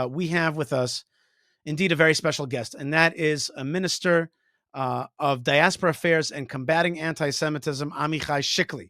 we have with us indeed a very special guest, and that is a minister of Diaspora Affairs and Combating Anti-Semitism, Amichai Chikli.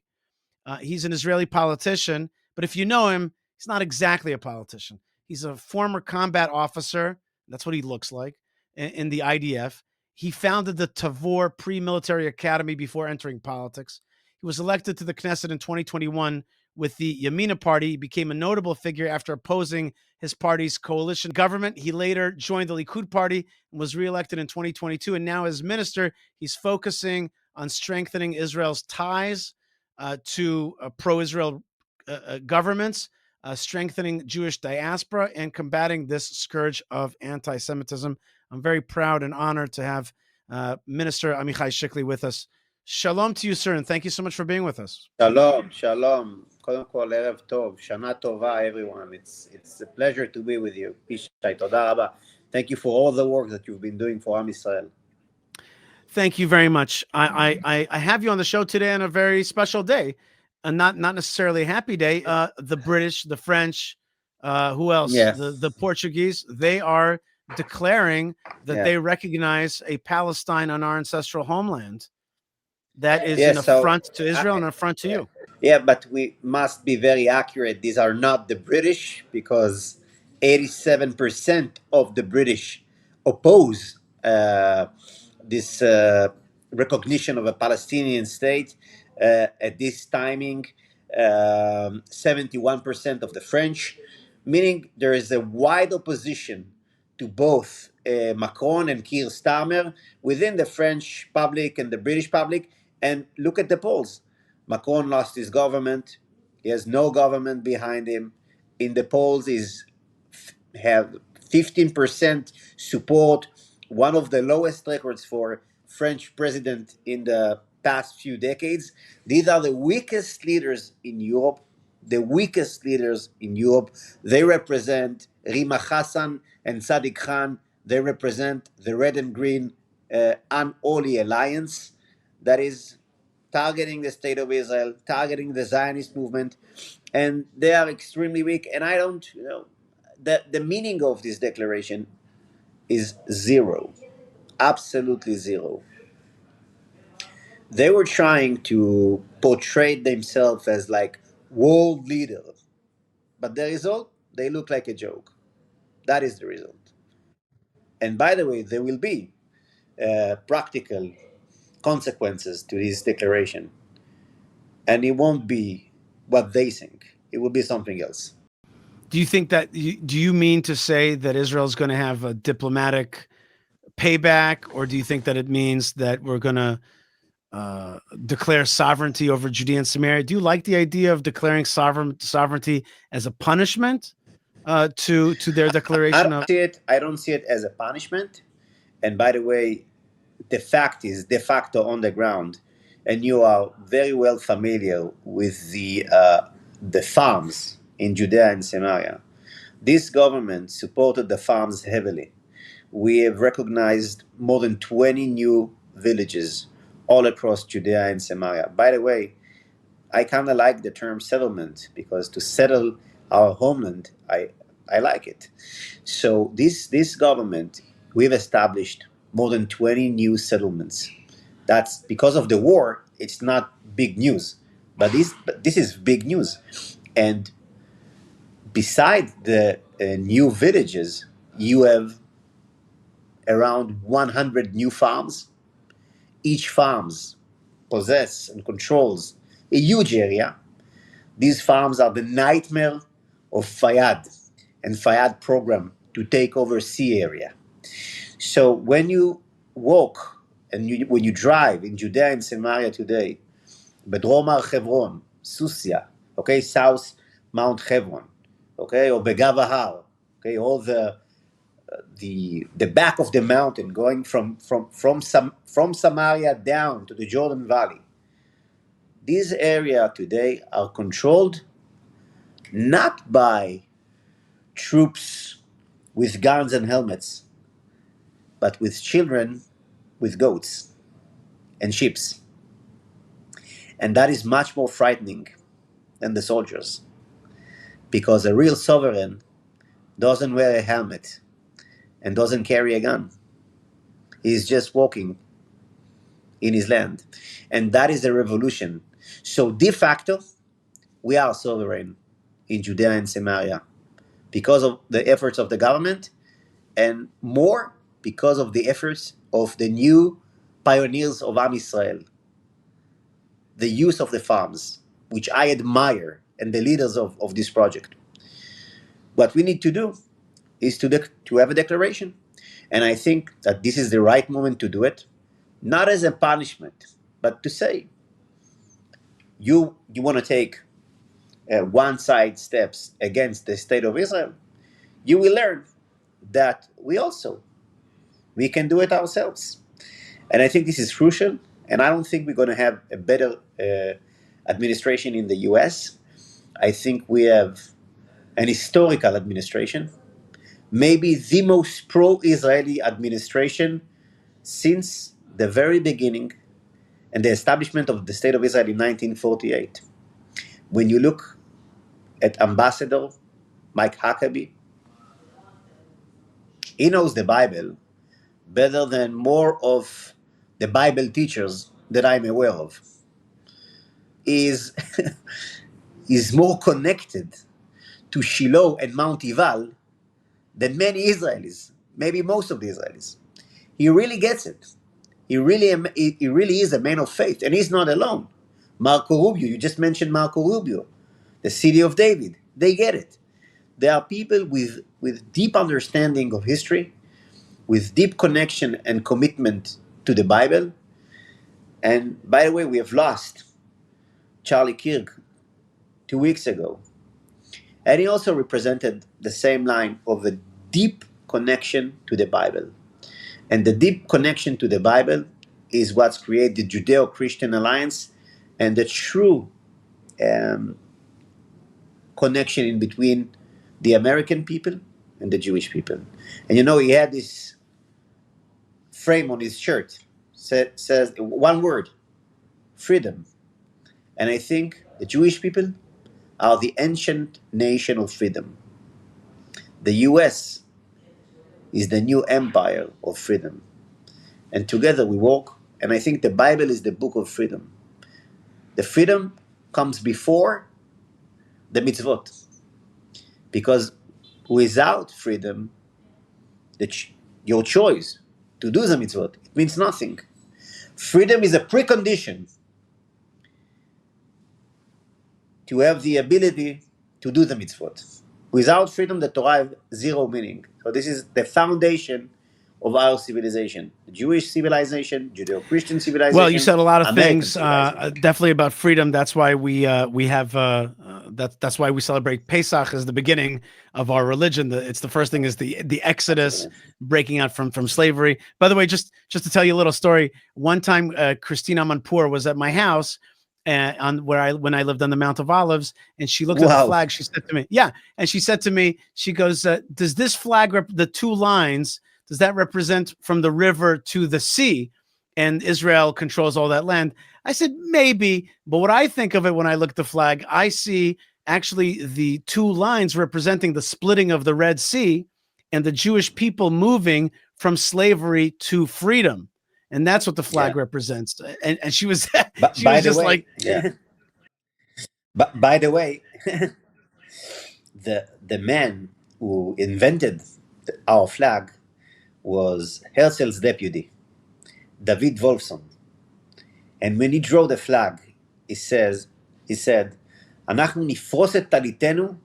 He's an Israeli politician, but if you know him, he's not exactly a politician. He's a former combat officer. That's what he looks like in the IDF. He founded the Tavor Pre-Military Academy before entering politics. He was elected to the Knesset in 2021 with the Yamina Party. He became a notable figure after opposing his party's coalition government. He later joined the Likud Party and was reelected in 2022. And now as minister, he's focusing on strengthening Israel's ties to pro-Israel governments, strengthening Jewish diaspora, and combating this scourge of anti-Semitism. I'm very proud and honored to have Minister Amichai Chikli with us. Shalom to you, sir, and thank you so much for being with us. Shalom, shalom. קודם כל, ערב טוב, שנה טובה, everyone. It's a pleasure to be with you. Pishai, תודה רבה. Thank you for all the work that you've been doing for Am Yisrael. Thank you very much. I have you on the show today on a very special day, not necessarily a happy day. The British, the French, who else? Yes. The Portuguese. They are declaring that they recognize a Palestine on our ancestral homeland. That is an affront to Israel and an affront to you. Yeah, but we must be very accurate. These are not the British, because 87% of the British oppose this recognition of a Palestinian state. At this timing, 71% of the French, meaning there is a wide opposition to both Macron and Keir Starmer within the French public and the British public. And look at the polls. Macron lost his government. He has no government behind him. In the polls, he's have 15% support, one of the lowest records for French president in the past few decades. These are the weakest leaders in Europe. The weakest leaders in Europe. They represent Rima Hassan and Sadiq Khan. They represent the red and green unholy alliance that is targeting the state of Israel, targeting the Zionist movement, and they are extremely weak. And I don't, the meaning of this declaration is zero, absolutely zero. They were trying to portray themselves as like world leaders, but the result, they look like a joke. That is the result. And by the way, there will be practical consequences to this declaration. And it won't be what they think. It will be something else. Do you think that, do you mean to say that Israel is going to have a diplomatic payback, or do you think that it means that we're going to declare sovereignty over Judea and Samaria? Do you like the idea of declaring sovereignty as a punishment to their declaration? I don't see it as a punishment. And by the way, the fact is de facto on the ground, and you are very well familiar with the farms in Judea and Samaria. This government supported the farms heavily. We have recognized more than 20 new villages all across Judea and Samaria. By the way, I kind of like the term settlement, because to settle our homeland, I like it. So this government, we've established more than 20 new settlements. That's because of the war. It's not big news, but this is big news. And beside the new villages, you have around 100 new farms. Each farms possess and controls a huge area. These farms are the nightmare of Fayyad and Fayyad program to take over sea area. So when you walk and when you drive in Judea and Samaria today, Bedrom Har Hebron, Susia, okay, South Mount Hebron, okay, or Begava Har, okay, all the back of the mountain going from Samaria down to the Jordan Valley. These areas today are controlled not by troops with guns and helmets, but with children with goats and sheep. And that is much more frightening than the soldiers, because a real sovereign doesn't wear a helmet, and doesn't carry a gun. He's just walking in his land. And that is a revolution. So de facto, we are sovereign in Judea and Samaria because of the efforts of the government, and more because of the efforts of the new pioneers of Am Israel, the youth of the farms, which I admire, and the leaders of this project. What we need to do is to have a declaration. And I think that this is the right moment to do it, not as a punishment, but to say, you want to take one side steps against the state of Israel, you will learn that we can do it ourselves. And I think this is crucial. And I don't think we're going to have a better administration in the US. I think we have an historical administration, maybe the most pro-Israeli administration since the very beginning and the establishment of the State of Israel in 1948. When you look at Ambassador Mike Huckabee, he knows the Bible better than more of the Bible teachers that I'm aware of. Is is more connected to Shiloh and Mount Ival than many Israelis, maybe most of the Israelis. He really gets it. He really is a man of faith, and he's not alone. Marco Rubio, you just mentioned Marco Rubio, the city of David. They get it. There are people with deep understanding of history, with deep connection and commitment to the Bible. And by the way, we have lost Charlie Kirk 2 weeks ago. And he also represented the same line of a deep connection to the Bible. And the deep connection to the Bible is what's created the Judeo-Christian alliance and the true connection in between the American people and the Jewish people. And you know, he had this frame on his shirt, says one word, freedom. And I think the Jewish people are the ancient nation of freedom. The US is the new empire of freedom. And together we walk, and I think the Bible is the book of freedom. The freedom comes before the mitzvot. Because without freedom, your choice to do the mitzvot, it means nothing. Freedom is a precondition to have the ability to do the mitzvot. Without freedom, the Torah has zero meaning. So this is the foundation of our civilization: the Jewish civilization, Judeo-Christian civilization. Well, you said a lot of American things, definitely about freedom. That's why we have that's why we celebrate Pesach as the beginning of our religion. It's the first thing is the Exodus, breaking out from slavery. By the way, just to tell you a little story. One time, Christina Manpour was at my house. When I lived on the Mount of Olives, and she looked at the flag. She said to me, "Yeah," and she said to me, she goes, "Does this flag the two lines? Does that represent from the river to the sea? And Israel controls all that land?" I said, "Maybe," but what I think of it when I look at the flag, I see actually the two lines representing the splitting of the Red Sea and the Jewish people moving from slavery to freedom. And that's what the flag represents. And she was, she was just like, yeah. But by the way, the man who invented our flag was Herzl's deputy, David Wolfson. And when he drew the flag, he said, אנחנו נפרוס את טליתנו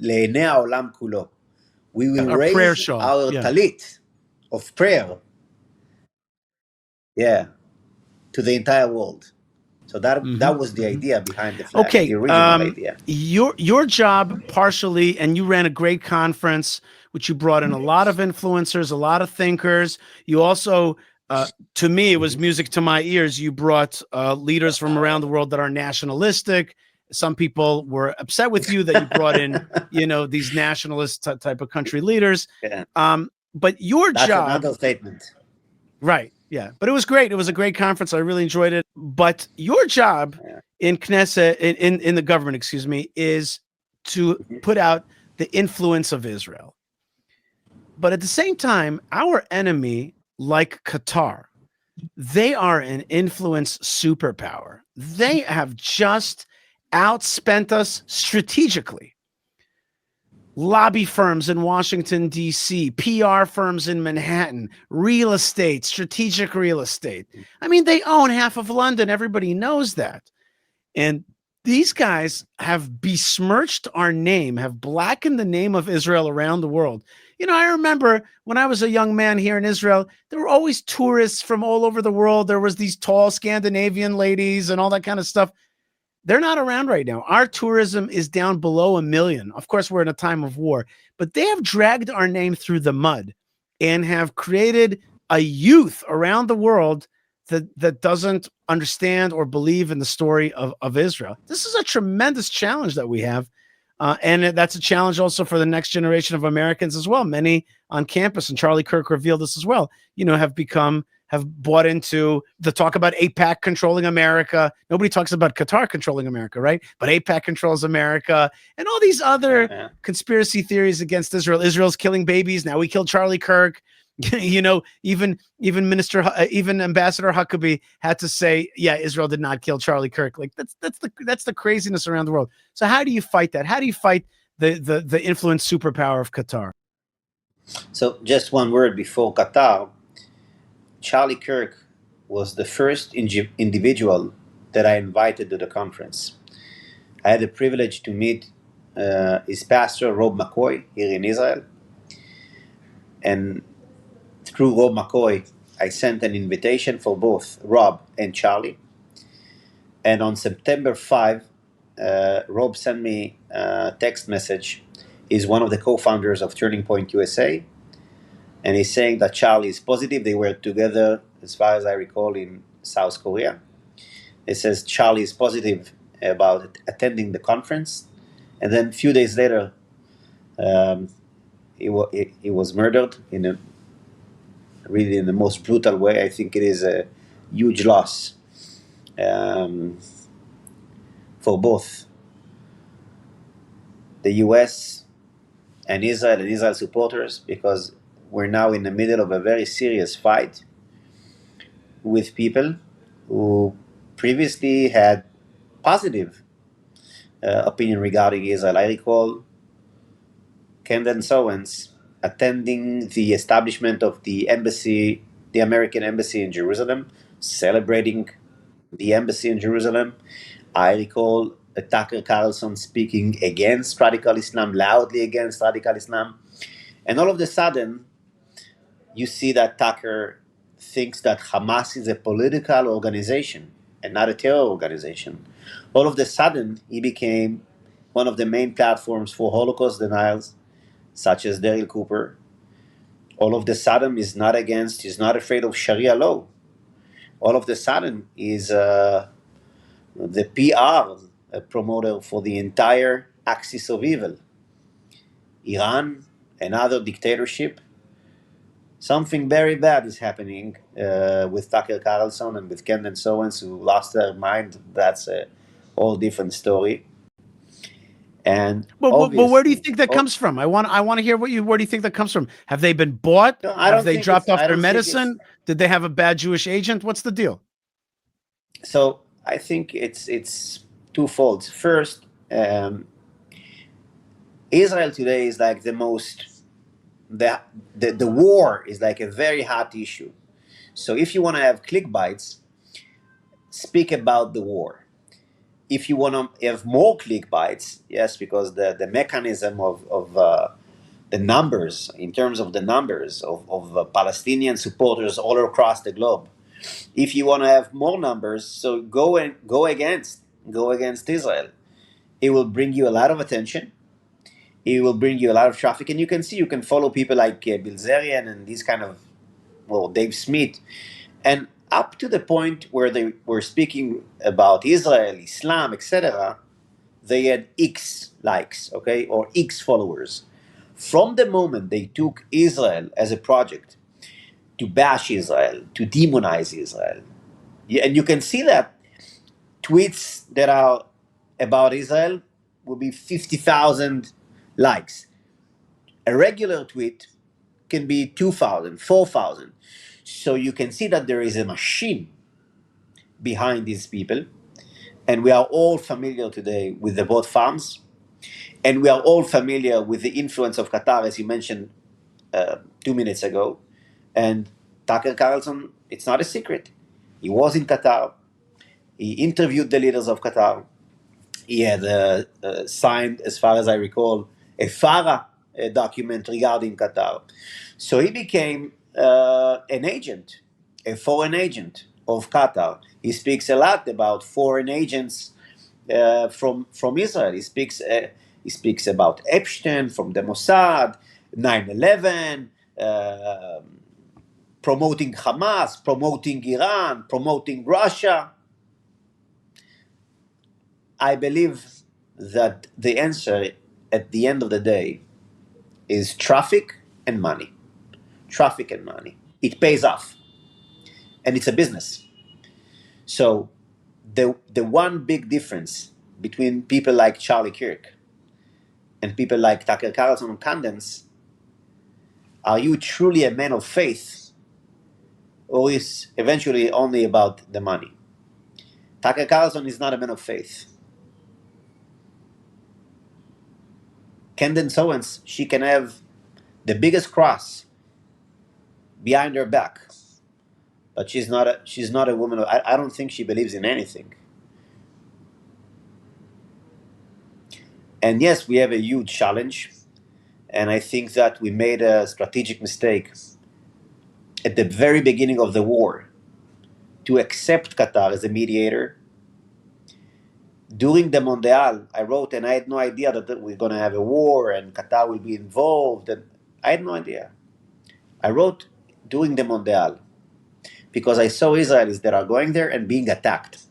לעיני העולם כולו. We will raise our talit of prayer, to the entire world. So that was the idea behind the flag, the original idea. Your job partially, and you ran a great conference, which you brought in a lot of influencers, a lot of thinkers. You also, to me, it was music to my ears. You brought leaders from around the world that are nationalistic. Some people were upset with you that you brought in, these nationalist type of country leaders. But your That's job, another statement. Right. Yeah. But it was great. It was a great conference. I really enjoyed it. But your job in Knesset, in the government, is to put out the influence of Israel. But at the same time, our enemy, like Qatar, they are an influence superpower. They have just outspent us strategically. Lobby firms in Washington, D.C., PR firms in Manhattan, real estate, strategic real estate. I mean, they own half of London. Everybody knows that. And these guys have besmirched our name, have blackened the name of Israel around the world. You know, I remember when I was a young man here in Israel, there were always tourists from all over the world. There was these tall Scandinavian ladies and all that kind of stuff. They're not around right now. Our tourism is down below 1 million. Of course, we're in a time of war, but they have dragged our name through the mud and have created a youth around the world that doesn't understand or believe in the story of Israel. This is a tremendous challenge that we have. And that's a challenge also for the next generation of Americans as well. Many on campus, and Charlie Kirk revealed this as well, have bought into the talk about AIPAC controlling America. Nobody talks about Qatar controlling America, right? But AIPAC controls America, and all these other conspiracy theories against Israel. Israel's killing babies. Now we killed Charlie Kirk. Even Ambassador Huckabee had to say, yeah, Israel did not kill Charlie Kirk. Like that's the craziness around the world. So how do you fight that? How do you fight the influence superpower of Qatar? So just one word before Qatar. Charlie Kirk was the first individual that I invited to the conference. I had the privilege to meet his pastor, Rob McCoy, here in Israel. And through Rob McCoy, I sent an invitation for both Rob and Charlie. And on September 5, Rob sent me a text message. He's one of the co-founders of Turning Point USA. And he's saying that Charlie is positive. They were together, as far as I recall, in South Korea. It says Charlie is positive about attending the conference. And then a few days later, he was murdered in the most brutal way. I think it is a huge loss for both the U.S. and Israel supporters, because we're now in the middle of a very serious fight with people who previously had positive opinion regarding Israel. I recall Candace Owens attending the establishment of the embassy, the American embassy in Jerusalem, celebrating the embassy in Jerusalem. I recall Tucker Carlson speaking against radical Islam, loudly against radical Islam. And all of a sudden, you see that Tucker thinks that Hamas is a political organization and not a terror organization. All of a sudden, he became one of the main platforms for Holocaust denials, such as Daryl Cooper. All of a sudden, he's not afraid of Sharia law. All of a sudden, he's the PR promoter for the entire axis of evil. Iran, another dictatorship. Something very bad is happening with Tucker Carlson and with Candace Owens, who lost their mind. That's a whole different story. And But where do you think that comes from? I want to hear where do you think that comes from? Have they been bought? No, I Have don't they think dropped it's. off I their don't think it's. medicine? Did they have a bad Jewish agent? What's the deal? So I think it's twofold. First, Israel today is like the war is like a very hot issue. So if you want to have click bites, speak about the war. If you want to have more click bites, yes, because the mechanism of the numbers, in terms of the numbers of Palestinian supporters all across the globe. If you want to have more numbers, so go against Israel. It will bring you a lot of attention. It will bring you a lot of traffic, and you can follow people like Bilzerian and these kind of, well, Dave Smith, and up to the point where they were speaking about Israel, Islam, etc. They had X likes, okay, or X followers. From the moment they took Israel as a project to bash Israel, to demonize Israel, and you can see that tweets that are about Israel will be 50,000 likes. A regular tweet can be 2,000, 4,000. So you can see that there is a machine behind these people. And we are all familiar today with the both farms. And we are all familiar with the influence of Qatar, as you mentioned 2 minutes ago. And Tucker Carlson, it's not a secret. He was in Qatar. He interviewed the leaders of Qatar. He had signed, as far as I recall, a FARA document regarding Qatar. So he became an agent, a foreign agent of Qatar. He speaks a lot about foreign agents from Israel. He speaks about Epstein from the Mossad, 9/11, promoting Hamas, promoting Iran, promoting Russia. I believe that the answer at the end of the day is traffic and money. Traffic and money. It pays off. And it's a business. So the one big difference between people like Charlie Kirk and people like Tucker Carlson and Candence, are you truly a man of faith, or is eventually only about the money? Tucker Carlson is not a man of faith. Candace Owens, she can have the biggest cross behind her back, but she's not a woman. I don't think she believes in anything. And yes, we have a huge challenge, and I think that we made a strategic mistake at the very beginning of the war to accept Qatar as a mediator. During the Mondial, I wrote, and I had no idea that we're going to have a war and Qatar will be involved, and I had no idea. I wrote during the Mondial because I saw Israelis that are going there and being attacked.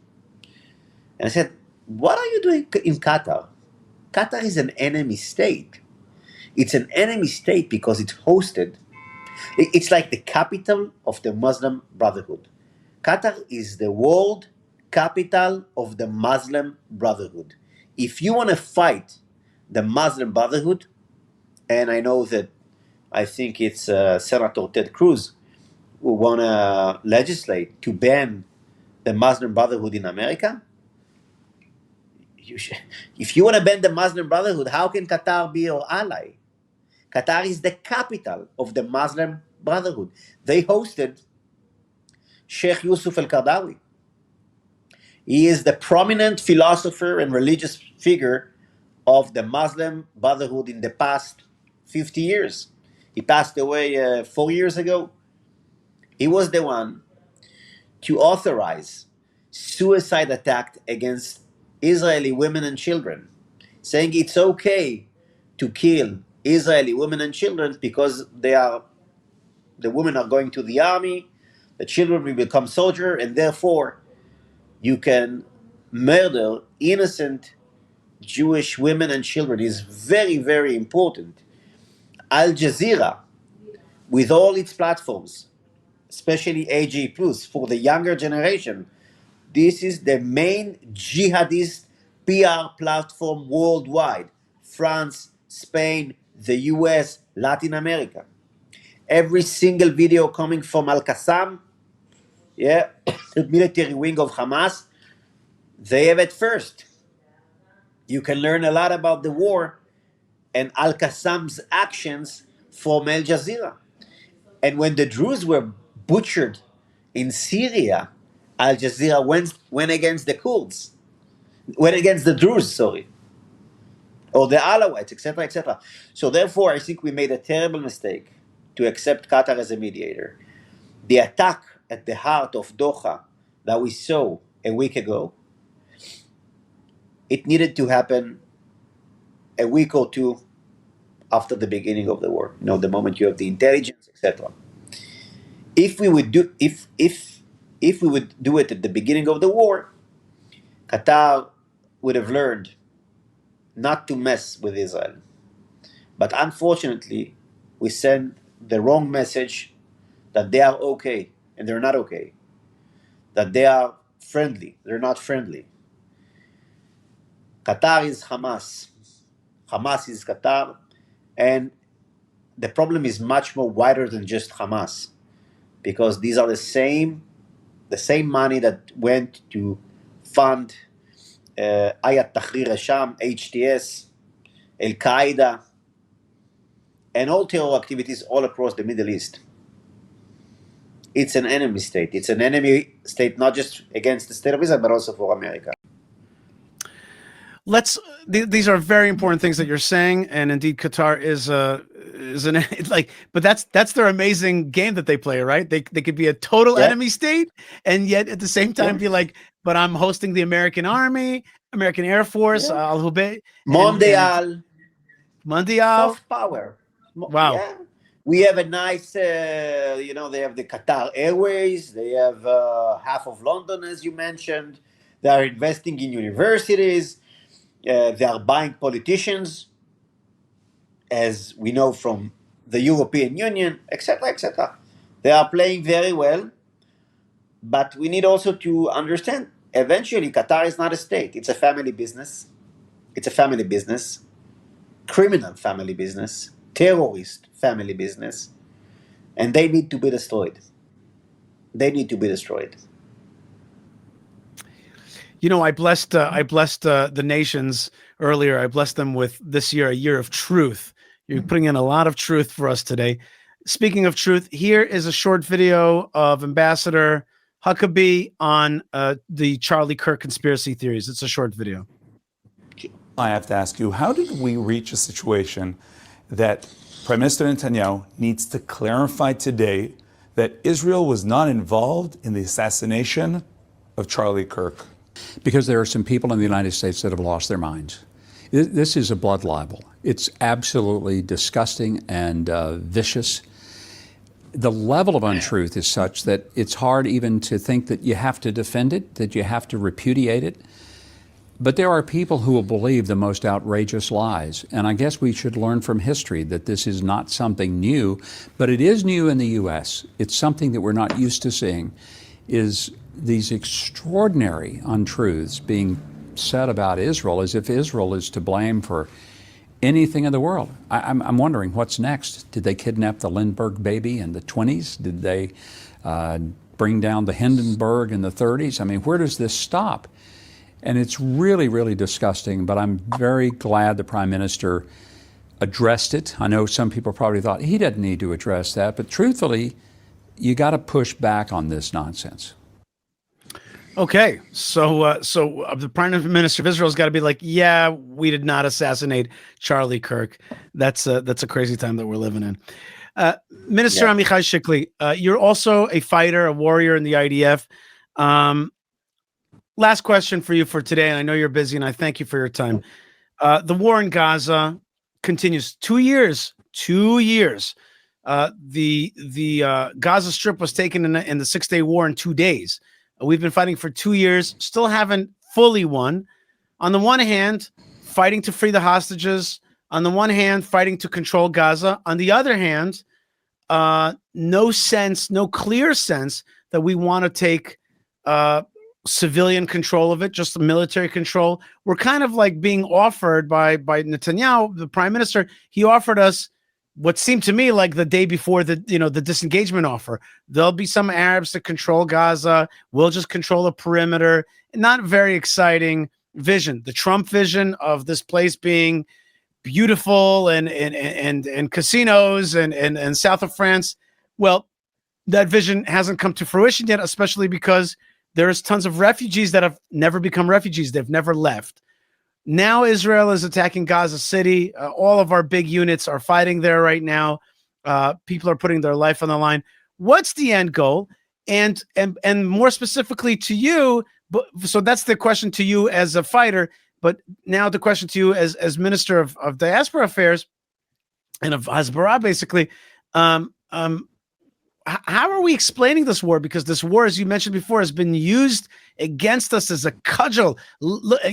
And I said, what are you doing in Qatar? Qatar is an enemy state. It's an enemy state because it's like the capital of the Muslim Brotherhood. Qatar is the world capital of the Muslim Brotherhood. If you want to fight the Muslim Brotherhood, and I think it's Senator Ted Cruz who want to legislate to ban the Muslim Brotherhood in America. If you want to ban the Muslim Brotherhood, how can Qatar be your ally? Qatar is the capital of the Muslim Brotherhood. They hosted Sheikh Yusuf al-Qaradawi. He is the prominent philosopher and religious figure of the Muslim Brotherhood in the past 50 years. He passed away 4 years ago. He was the one to authorize suicide attack against Israeli women and children, saying it's okay to kill Israeli women and children because the women are going to the army, the children will become soldiers, and therefore you can murder innocent Jewish women and children. Is very, very important. Al Jazeera, with all its platforms, especially AG Plus for the younger generation, this is the main jihadist PR platform worldwide. France, Spain, the US, Latin America. Every single video coming from Al Qassam, yeah, the military wing of Hamas, they have it first. You can learn a lot about the war and Al Qassam's actions from Al Jazeera. And when the Druze were butchered in Syria, Al Jazeera went against the Kurds, went against the Druze, sorry, or the Alawites, etc., etc. So therefore, I think we made a terrible mistake to accept Qatar as a mediator. The attack at the heart of Doha that we saw a week ago, it needed to happen a week or two after the beginning of the war. The moment you have the intelligence, etc. If we would do it at the beginning of the war, Qatar would have learned not to mess with Israel. But unfortunately, we send the wrong message that they are okay and they're not okay. That they are friendly, they're not friendly. Qatar is Hamas. Hamas is Qatar. And the problem is much more wider than just Hamas, because these are the same money that went to fund Ayat Tahrir al-Sham, HTS, Al-Qaeda, and all terror activities all across the Middle East. It's an enemy state. It's an enemy state not just against the state of Israel, but also for America. These are very important things that you're saying, and indeed Qatar is an like, but that's their amazing game that they play, right? They could be a total enemy state, and yet at the same time be like, but I'm hosting the American Army, American Air Force, Al-Hubei, Mondial, soft power. Wow. Yeah. We have a nice, they have the Qatar Airways. They have half of London, as you mentioned. They are investing in universities. They are buying politicians, as we know from the European Union, etc., etc. They are playing very well, but we need also to understand, eventually, Qatar is not a state. It's a family business. It's a family business, criminal family business, terrorist family business, and they need to be destroyed. They need to be destroyed. You know, I blessed the nations earlier. I blessed them with this year, a year of truth. You're putting in a lot of truth for us today. Speaking of truth, here is a short video of Ambassador Huckabee on the Charlie Kirk conspiracy theories. It's a short video. I have to ask you, how did we reach a situation that Prime Minister Netanyahu needs to clarify today that Israel was not involved in the assassination of Charlie Kirk? Because there are some people in the United States that have lost their minds. This is a blood libel. It's absolutely disgusting and vicious. The level of untruth is such that it's hard even to think that you have to defend it, that you have to repudiate it. But there are people who will believe the most outrageous lies. And I guess we should learn from history that this is not something new, but it is new in the U.S. It's something that we're not used to seeing, is these extraordinary untruths being said about Israel as if Israel is to blame for anything in the world. I'm wondering what's next. Did they kidnap the Lindbergh baby in the 20s? Did they bring down the Hindenburg in the 30s? I mean, where does this stop? And it's really, really disgusting, but I'm very glad the Prime Minister addressed it. I know some people probably thought he doesn't need to address that, but truthfully, you got to push back on this nonsense. Okay, so the Prime Minister of Israel's got to be like, yeah, we did not assassinate Charlie Kirk. That's a crazy time that we're living in. Minister Amichai Chikli, you're also a fighter, a warrior in the IDF. Last question for you for today, and I know you're busy, and I thank you for your time. The war in Gaza continues. 2 years. 2 years. The Gaza Strip was taken in the 6-day war in 2 days. We've been fighting for 2 years, still haven't fully won. On the one hand, fighting to free the hostages. On the one hand, fighting to control Gaza. On the other hand, no clear sense that we want to take civilian control of it, just the military control. We're kind of like being offered by Netanyahu, the prime minister. He offered us what seemed to me like the day before the disengagement offer. There'll be some Arabs to control Gaza. We'll just control a perimeter. Not very exciting vision. The Trump vision of this place being beautiful and casinos and south of France. Well, that vision hasn't come to fruition yet, especially because there's tons of refugees that have never become refugees. They've never left. Now Israel is attacking Gaza City. All of our big units are fighting there right now. People are putting their life on the line. What's the end goal? And more specifically to you, so that's the question to you as a fighter, but now the question to you as Minister of Diaspora Affairs and of Hasbara, basically, how are we explaining this war? Because this war, as you mentioned before, has been used against us as a cudgel.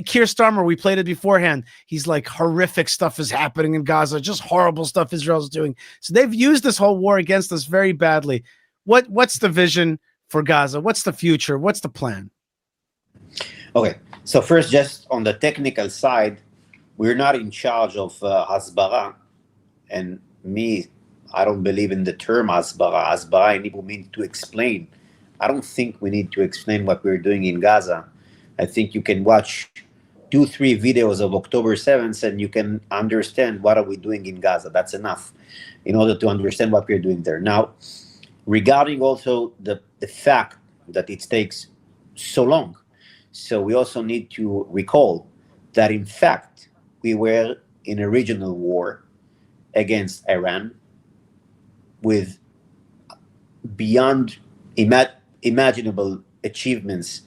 Keir Starmer, we played it beforehand. He's like, horrific stuff is happening in Gaza, just horrible stuff Israel's doing. So they've used this whole war against us very badly. What's the vision for Gaza? What's the future? What's the plan? Okay, so first, just on the technical side, we're not in charge of Hasbara, and me I don't believe in the term Asbara. Asbara in Hebrew means to explain. I don't think we need to explain what we're doing in Gaza. I think you can watch 2-3 videos of October 7th and you can understand what are we doing in Gaza. That's enough in order to understand what we're doing there. Now, regarding also the fact that it takes so long, so we also need to recall that in fact we were in a regional war against Iran with beyond imaginable achievements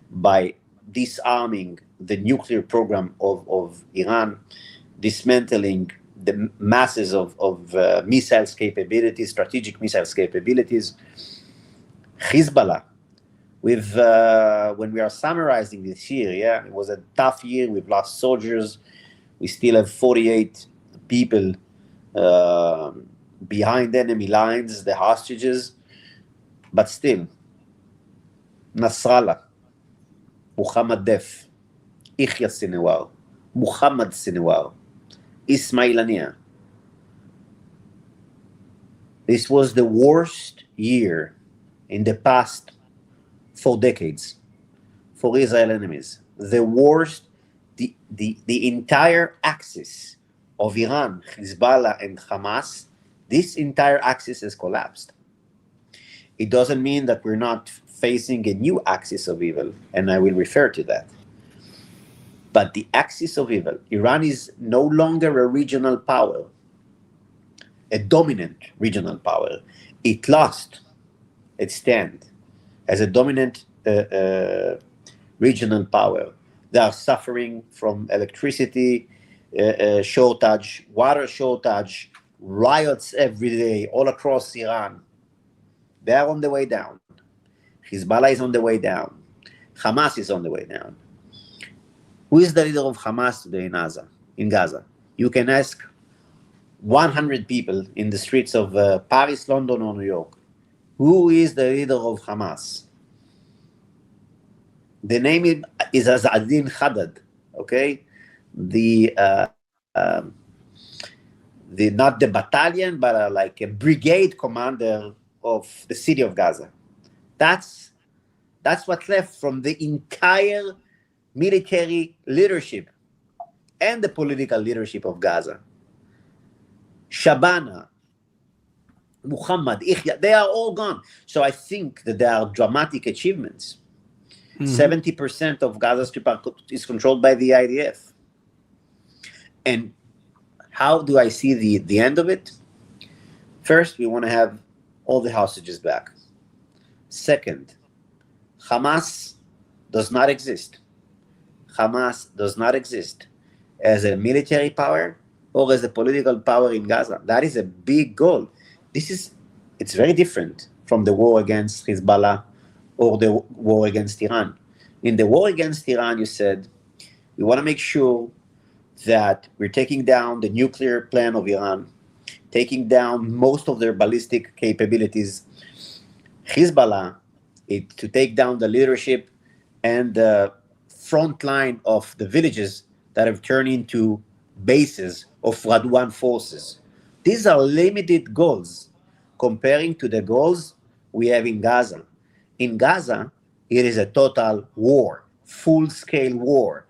by disarming the nuclear program of Iran, dismantling the masses of missiles capabilities, strategic missiles capabilities. Hezbollah, with when we are summarizing this year, yeah, it was a tough year. We've lost soldiers. We still have 48 people behind enemy lines, the hostages. But still, Nasrallah, Muhammad Def, Yahya Sinwar, Muhammad Sinwar, Ismail Haniyeh. This was the worst year in the past 4 decades for Israel enemies. The worst, the entire axis of Iran, Hezbollah, and Hamas, this entire axis has collapsed. It doesn't mean that we're not facing a new axis of evil, and I will refer to that. But the axis of evil, Iran is no longer a regional power, a dominant regional power. It lost its stand as a dominant regional power. They are suffering from electricity shortage, water shortage, riots every day all across Iran. They are on the way down. Hezbollah is on the way down. Hamas is on the way down. Who is the leader of Hamas today in Gaza? You can ask 100 people in the streets of Paris, London, or New York. Who is the leader of Hamas? The name is Azadin Khaddad, okay? Not the battalion, but like a brigade commander of the city of Gaza. That's what left from the entire military leadership and the political leadership of Gaza. Shabana, Muhammad, Ihya, they are all gone. So I think that there are dramatic achievements. 70% of Gaza Strip is controlled by the IDF. And how do I see the end of it? First, we want to have all the hostages back. Second, Hamas does not exist. Hamas does not exist as a military power or as a political power in Gaza. That is a big goal. It's very different from the war against Hezbollah or the war against Iran. In the war against Iran, you said, we want to make sure that we're taking down the nuclear plan of Iran, taking down most of their ballistic capabilities. Hezbollah, to take down the leadership and the front line of the villages that have turned into bases of Radwan forces. These are limited goals comparing to the goals we have in Gaza. In Gaza, it is a total war, full-scale war,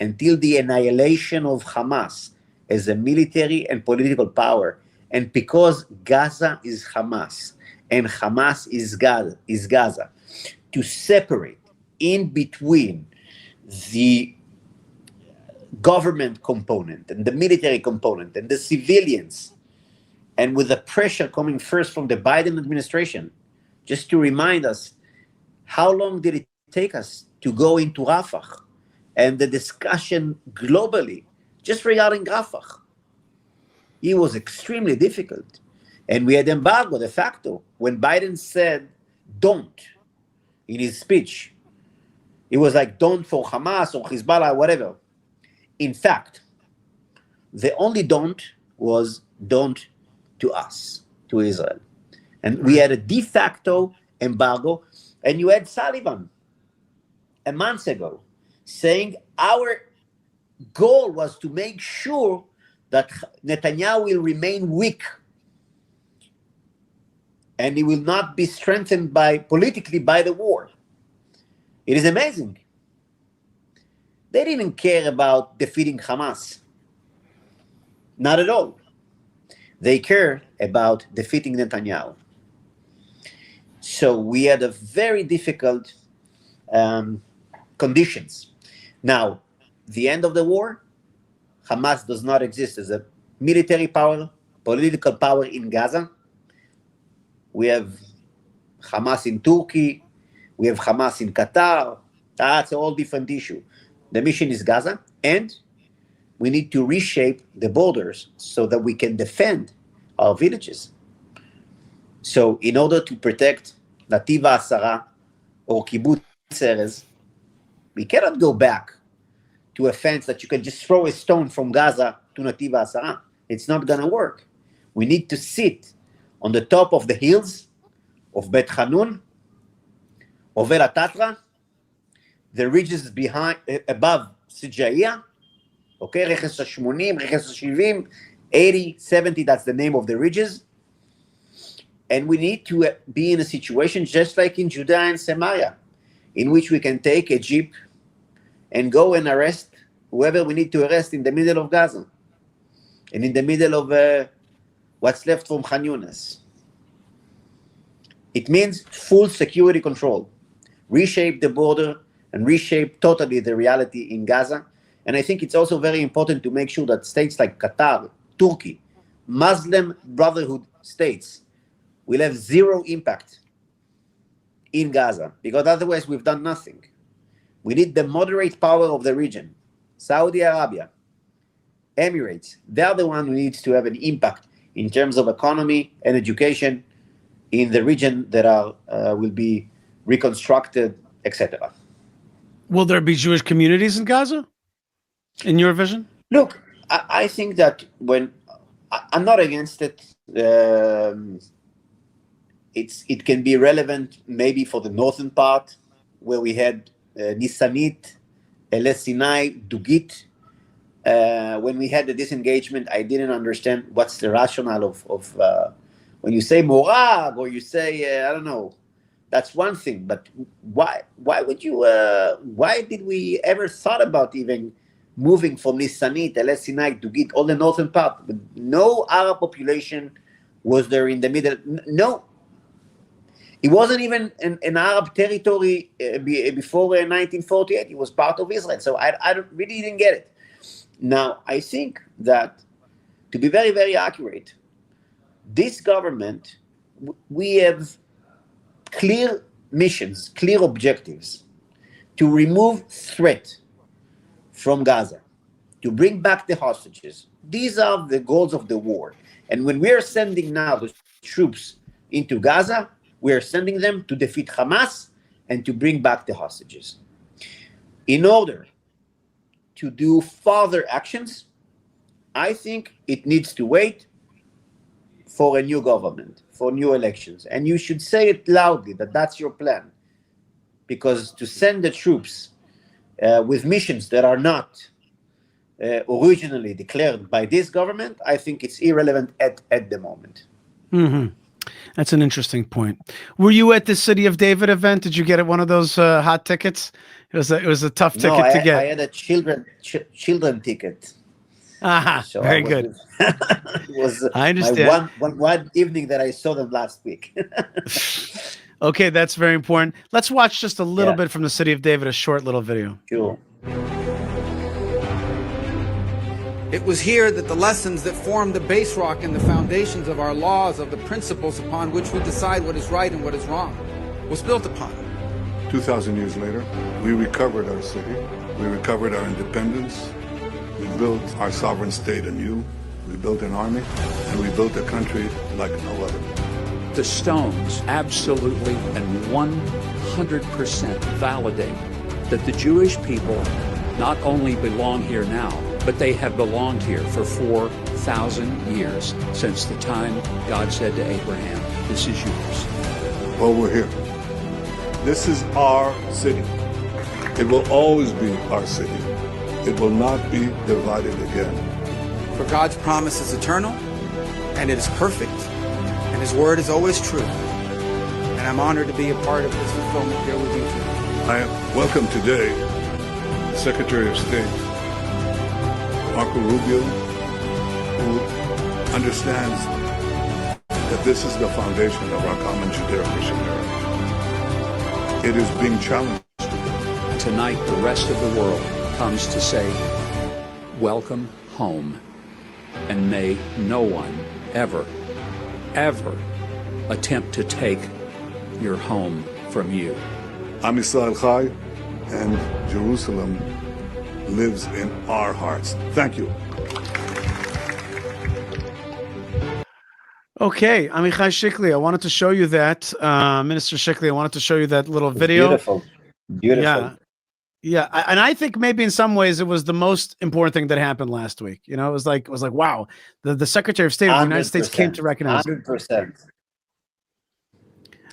until the annihilation of Hamas as a military and political power. And because Gaza is Hamas and Hamas is Gaza, to separate in between the government component and the military component and the civilians, and with the pressure coming first from the Biden administration, just to remind us, how long did it take us to go into Rafah and the discussion globally just regarding Rafah? It was extremely difficult. And we had embargo de facto. When Biden said don't in his speech, it was like don't for Hamas or Hezbollah, whatever. In fact, the only don't was don't to us, to Israel. And we had a de facto embargo. And you had Sullivan a month ago saying our goal was to make sure that Netanyahu will remain weak. and it will not be strengthened politically by the war. It is amazing. They didn't care about defeating Hamas. Not at all. They care about defeating Netanyahu. So we had a very difficult conditions. Now, the end of the war, Hamas does not exist as a military power, political power in Gaza. We have Hamas in Turkey. We have Hamas in Qatar. That's a whole different issue. The mission is Gaza, and we need to reshape the borders so that we can defend our villages. So in order to protect Nativ HaAsara or Kibbutz Erez, we cannot go back to a fence that you can just throw a stone from Gaza to Nativ HaAsara. It's not going to work. We need to sit on the top of the hills of Bet Hanun, of El Tatra, the ridges above Sijaiya, okay, Reches HaShmonim, Reches HaShivim, 80, 70, that's the name of the ridges. And we need to be in a situation just like in Judea and Samaria, in which we can take a jeep and go and arrest whoever we need to arrest in the middle of Gaza and in the middle of what's left from Khan Yunis. It means full security control, reshape the border and reshape totally the reality in Gaza. And I think it's also very important to make sure that states like Qatar, Turkey, Muslim Brotherhood states will have zero impact in Gaza, because otherwise we've done nothing. We need the moderate power of the region. Saudi Arabia, Emirates, they're the one who needs to have an impact in terms of economy and education in the region that will be reconstructed, etc. Will there be Jewish communities in Gaza, in your vision? Look, I think that I'm not against it. It can be relevant maybe for the northern part, where we had Nisanit, Eles Sinai, Dugit. When we had the disengagement, I didn't understand what's the rationale of when you say Morag or you say, I don't know, that's one thing. But why would you, why did we ever thought about even moving from Nisanit, Eles Sinai, Dugit, all the northern part? No Arab population was there in the middle. No. It wasn't even an Arab territory before 1948. It was part of Israel. So I really didn't get it. Now, I think that, to be very, very accurate, this government, we have clear missions, clear objectives to remove threat from Gaza, to bring back the hostages. These are the goals of the war. And when we are sending now the troops into Gaza, we are sending them to defeat Hamas and to bring back the hostages. In order to do further actions, I think it needs to wait for a new government, for new elections. And you should say it loudly that that's your plan. Because to send the troops with missions that are not originally declared by this government, I think it's irrelevant at the moment. Mm-hmm. That's an interesting point. Were you at the City of David event? Did you get one of those hot tickets? It was a tough ticket to get. I had a children ticket. Aha, so very good. It was I understand. One evening that I saw them last week. Okay, that's very important. Let's watch just a little bit from the City of David, a short little video. Sure. It was here that the lessons that form the base rock and the foundations of our laws, of the principles upon which we decide what is right and what is wrong, was built upon. 2,000 years later, we recovered our city, we recovered our independence, we built our sovereign state anew, we built an army, and we built a country like no other. The stones absolutely and 100% validate that the Jewish people not only belong here now, but they have belonged here for 4,000 years, since the time God said to Abraham, "This is yours." Well, we're here. This is our city. It will always be our city. It will not be divided again. For God's promise is eternal, and it is perfect, and His word is always true. and I'm honored to be a part of this fulfillment here with you tonight. I welcome today Secretary of State Marco Rubio, who understands that this is the foundation of our common Judeo-Christian heritage. It is being challenged. Tonight, the rest of the world comes to say, welcome home. And may no one ever, ever attempt to take your home from you. Am Yisrael Chai, and Jerusalem lives in our hearts. Thank you. Okay, Amichai Chikli, I wanted to show you that, Minister Chikli, I wanted to show you that little video. Beautiful. Yeah, and I think maybe in some ways it was the most important thing that happened last week. You know, it was like, wow, the Secretary of State of the United States came to recognize 100%.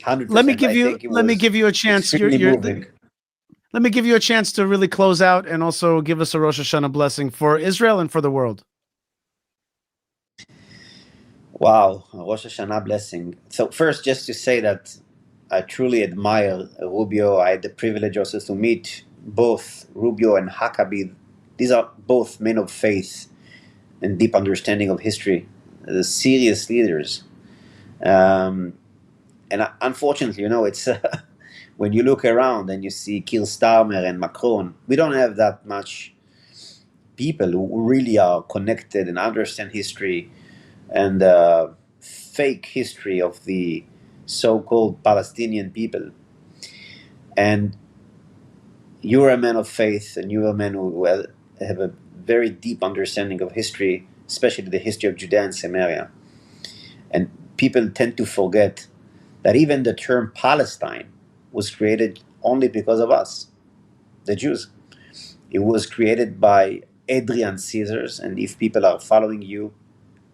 100%. Let me give you a chance. Let me give you a chance to really close out and also give us a Rosh Hashanah blessing for Israel and for the world. Wow, Rosh Hashanah blessing. So first, just to say that I truly admire Rubio. I had the privilege also to meet both Rubio and Huckabee. These are both men of faith and deep understanding of history, serious leaders. And unfortunately, you know, it's when you look around and you see Keir Starmer and Macron, we don't have that much people who really are connected and understand history and fake history of the so-called Palestinian people. And you're a man of faith, and you're a man who have a very deep understanding of history, especially the history of Judea and Samaria. And people tend to forget that even the term Palestine was created only because of us, the Jews. It was created by Adrian Caesars, and if people are following you,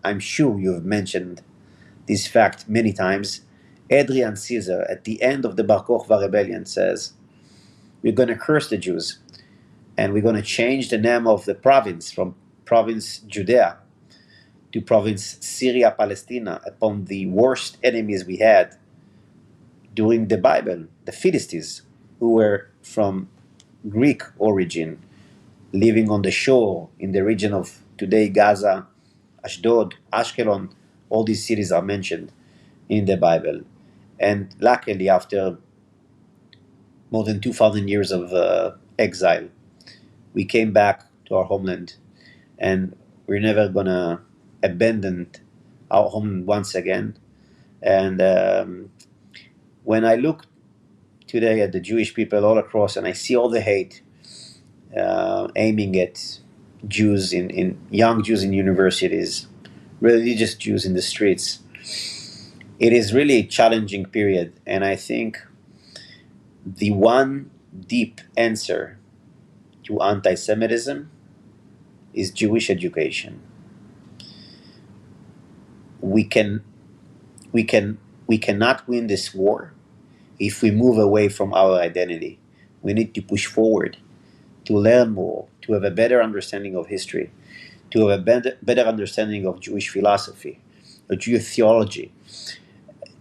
I'm sure you've mentioned this fact many times. Adrian Caesar, at the end of the Bar Kokhba rebellion, says, we're going to curse the Jews, and we're going to change the name of the province from province Judea to province Syria Palestina upon the worst enemies we had during the Bible, the Philistines, who were from Greek origin, living on the shore in the region of today Gaza, Ashdod, Ashkelon. All these cities are mentioned in the Bible. And luckily, after more than 2,000 years of exile, we came back to our homeland, and we're never going to abandon our homeland once again. And when I look today at the Jewish people all across, and I see all the hate aiming at Jews, in young Jews in universities, religious Jews in the streets, it is really a challenging period. And I think the one deep answer to anti-Semitism is Jewish education. We cannot win this war if we move away from our identity. We need to push forward, to learn more, to have a better understanding of history, to have a better understanding of Jewish philosophy, of Jewish theology,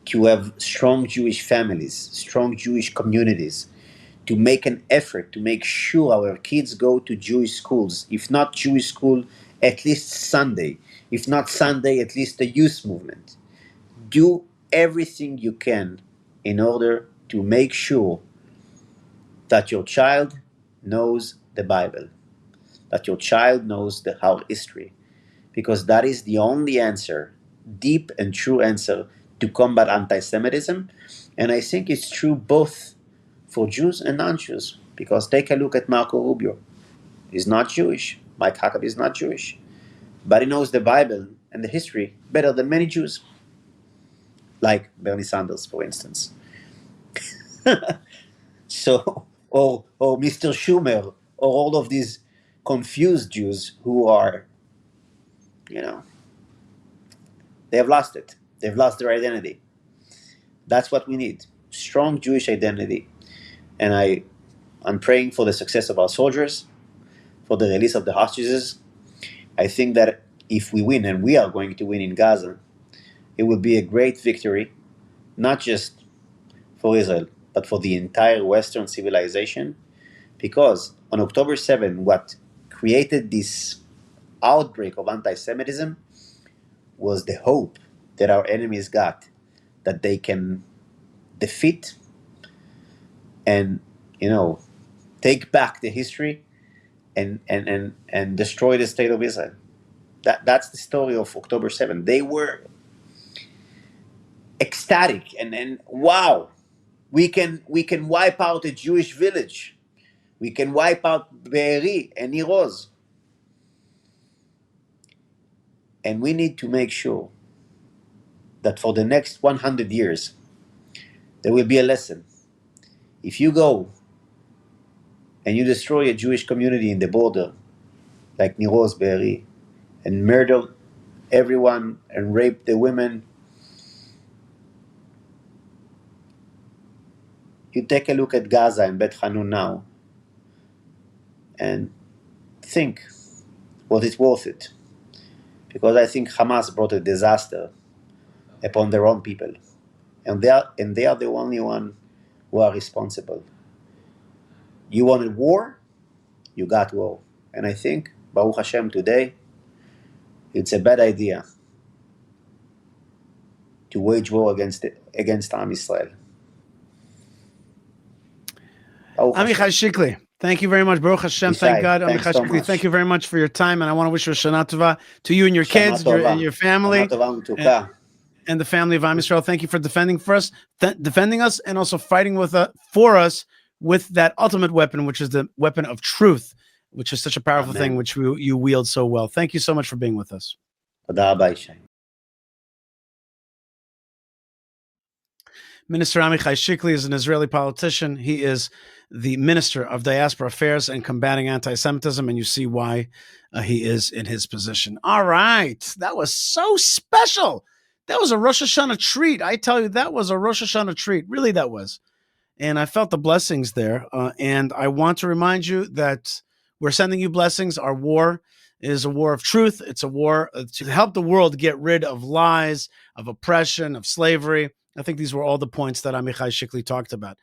to have strong Jewish families, strong Jewish communities, to make an effort to make sure our kids go to Jewish schools, if not Jewish school, at least Sunday, if not Sunday, at least the youth movement. Do everything you can in order to make sure that your child knows the Bible, that your child knows our history, because that is the only answer, deep and true answer, to combat anti-Semitism. And I think it's true both for Jews and non-Jews, because take a look at Marco Rubio. He's not Jewish. Mike Huckabee is not Jewish, but he knows the Bible and the history better than many Jews, like Bernie Sanders, for instance. So, or Mr. Schumer, or all of these confused Jews who are, you know, they have lost it. They've lost their identity. That's what we need. Strong Jewish identity. And I'm praying for the success of our soldiers, for the release of the hostages. I think that if we win, and we are going to win in Gaza, it will be a great victory, not just for Israel, but for the entire Western civilization. Because on October 7, what created this outbreak of anti-Semitism was the hope that our enemies got that they can defeat and, take back the history and destroy the state of Israel. That's the story of October 7. They were ecstatic and wow, we can wipe out a Jewish village. We can wipe out Be'eri and Niroz. And we need to make sure that for the next 100 years, there will be a lesson. If you go and you destroy a Jewish community in the border, like Niroz, Be'eri, and murder everyone and rape the women, you take a look at Gaza and Bet Hanun now and think, was it worth it? Because I think Hamas brought a disaster upon their own people. And they are the only one who are responsible. You wanted war, you got war. And I think, Baruch Hashem, today, it's a bad idea to wage war against Am Israel. Amichai Chikli, thank you very much. Baruch Hashem, thank God. Amichai Chikli, thank you very much for your time, and I want to wish you a Shana Tova to you and your kids and your family, and the family of Am Yisrael. Thank you for defending us, and also fighting for us with that ultimate weapon, which is the weapon of truth, which is such a powerful thing, which you wield so well. Thank you so much for being with us. Minister Amichai Chikli is an Israeli politician. He is the Minister of Diaspora Affairs and Combating Anti-Semitism, and you see why he is in his position. All right. That was so special. That was a Rosh Hashanah treat. I tell you, that was a Rosh Hashanah treat. Really, that was. And I felt the blessings there. And I want to remind you that we're sending you blessings. Our war is a war of truth. It's a war to help the world get rid of lies, of oppression, of slavery. I think these were all the points that Amichai Chikli talked about.